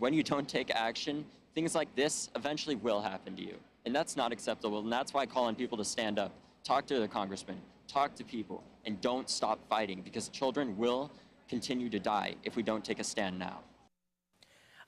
when you don't take action, things like this eventually will happen to you. And that's not acceptable, and that's why I call on people to stand up, talk to the congressman, talk to people, and don't stop fighting, because children will continue to die if we don't take a stand now.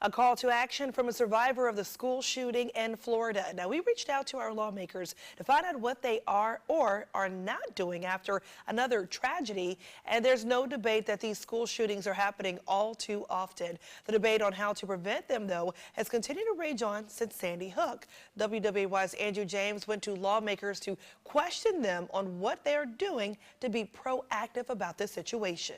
A call to action from a survivor of the school shooting in Florida. Now, we reached out to our lawmakers to find out what they are or are not doing after another tragedy. And there's no debate that these school shootings are happening all too often. The debate on how to prevent them, though, has continued to rage on since Sandy Hook. WWY's Andrew James went to lawmakers to question them on what they are doing to be proactive about this situation.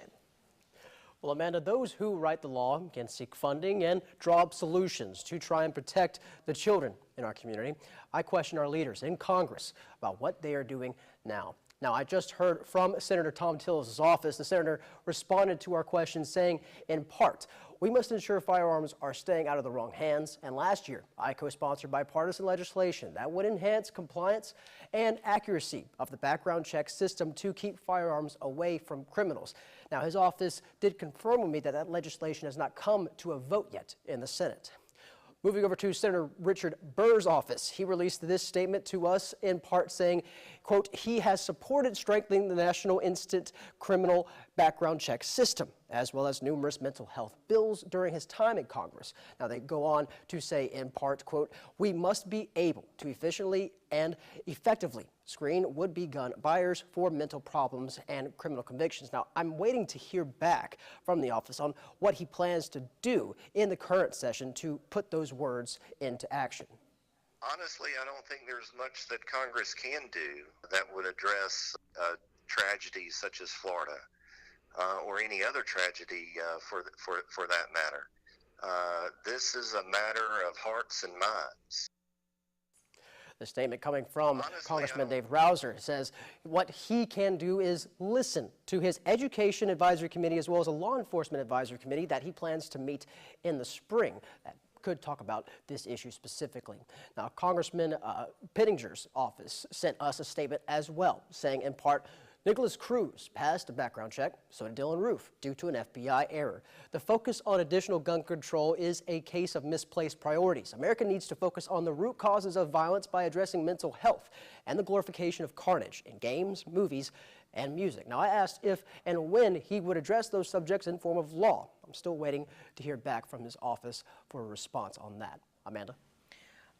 Well, Amanda, those who write the law can seek funding and draw up solutions to try and protect the children in our community. I question our leaders in Congress about what they are doing now. Now, I just heard from Senator Thom Tillis' office. The senator responded to our questions saying, in part, we must ensure firearms are staying out of the wrong hands. And last year, I co-sponsored bipartisan legislation that would enhance compliance and accuracy of the background check system to keep firearms away from criminals. Now, his office did confirm with me that that legislation has not come to a vote yet in the Senate. Moving over to Senator Richard Burr's office, he released this statement to us in part saying, quote, he has supported strengthening the national instant criminal background check system, as well as numerous mental health bills during his time in Congress. Now, they go on to say in part, quote, we must be able to efficiently and effectively screen would-be gun buyers for mental problems and criminal convictions. Now, I'm waiting to hear back from the office on what he plans to do in the current session to put those words into action. Honestly, I don't think there's much that Congress can do that would address tragedies such as Florida or any other tragedy for that matter. This is a matter of hearts and minds. The statement coming from Congressman Dave Rouser says what he can do is listen to his Education Advisory Committee as well as a Law Enforcement Advisory Committee that he plans to meet in the spring that could talk about this issue specifically. Now, Congressman Pittinger's office sent us a statement as well, saying in part, Nicholas Cruz passed a background check, so did Dylan Roof, due to an FBI error. The focus on additional gun control is a case of misplaced priorities. America needs to focus on the root causes of violence by addressing mental health and the glorification of carnage in games, movies, and music. Now, I asked if and when he would address those subjects in form of law. I'm still waiting to hear back from his office for a response on that. Amanda?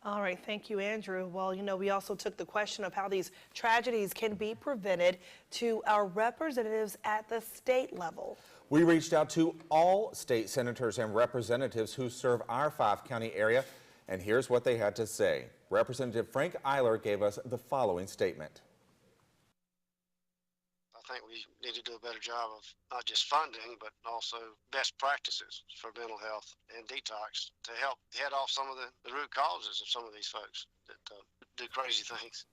All right, thank you, Andrew. Well, you know, we also took the question of how these tragedies can be prevented to our representatives at the state level. We reached out to all state senators and representatives who serve our 5-county area, and here's what they had to say. Representative Frank Eiler gave us the following statement. I think we need to do a better job of not just funding, but also best practices for mental health and detox to help head off some of the root causes of some of these folks that do crazy things.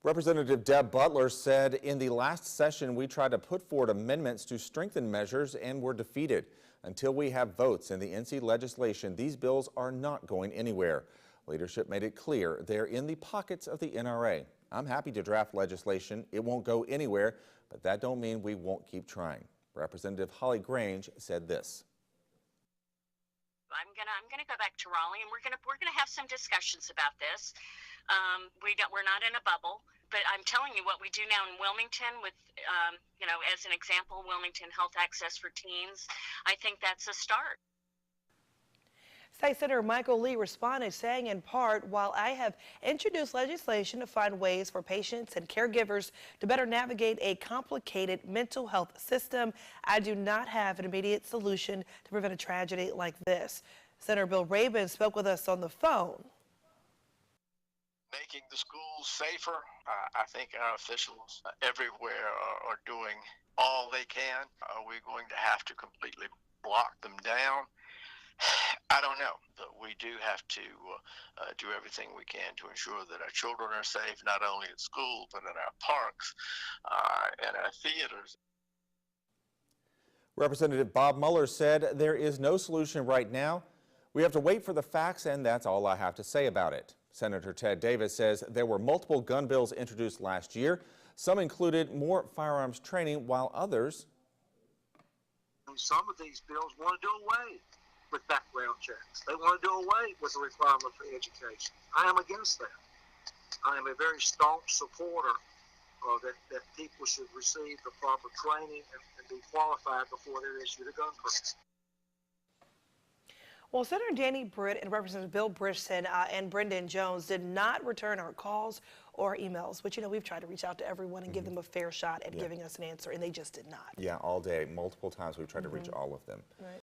Representative Deb Butler said in the last session we tried to put forward amendments to strengthen measures and were defeated. Until we have votes in the NC legislation, these bills are not going anywhere. Leadership made it clear they're in the pockets of the NRA. I'm happy to draft legislation. It won't go anywhere, but that don't mean we won't keep trying. Representative Holly Grange said this. I'm gonna go back to Raleigh, and we're gonna have some discussions about this. We're not in a bubble, but I'm telling you what we do now in Wilmington with, you know, as an example, Wilmington Health Access for Teens. I think that's a start. State Senator Michael Lee responded saying in part, while I have introduced legislation to find ways for patients and caregivers to better navigate a complicated mental health system, I do not have an immediate solution to prevent a tragedy like this. Senator Bill Rabin spoke with us on the phone. Making the schools safer, I think our officials everywhere are doing all they can. Are we going to have to completely block them down? I don't know, but we do have to do everything we can to ensure that our children are safe, not only at school, but in our parks and our theaters. Representative Bob Mueller said there is no solution right now. We have to wait for the facts, and that's all I have to say about it. Senator Ted Davis says there were multiple gun bills introduced last year. Some included more firearms training, while others... Some of these bills want to do away with checks. They want to do away with the requirement for education. I am against that. I am a very staunch supporter that people should receive the proper training and be qualified before they're issued a gun permit. Well, Senator Danny Britt and Representative Bill Brisson and Brendan Jones did not return our calls or emails, which, you know, we've tried to reach out to everyone and give them a fair shot at giving us an answer, and they just did not. Yeah, all day, multiple times we've tried to reach all of them. Right.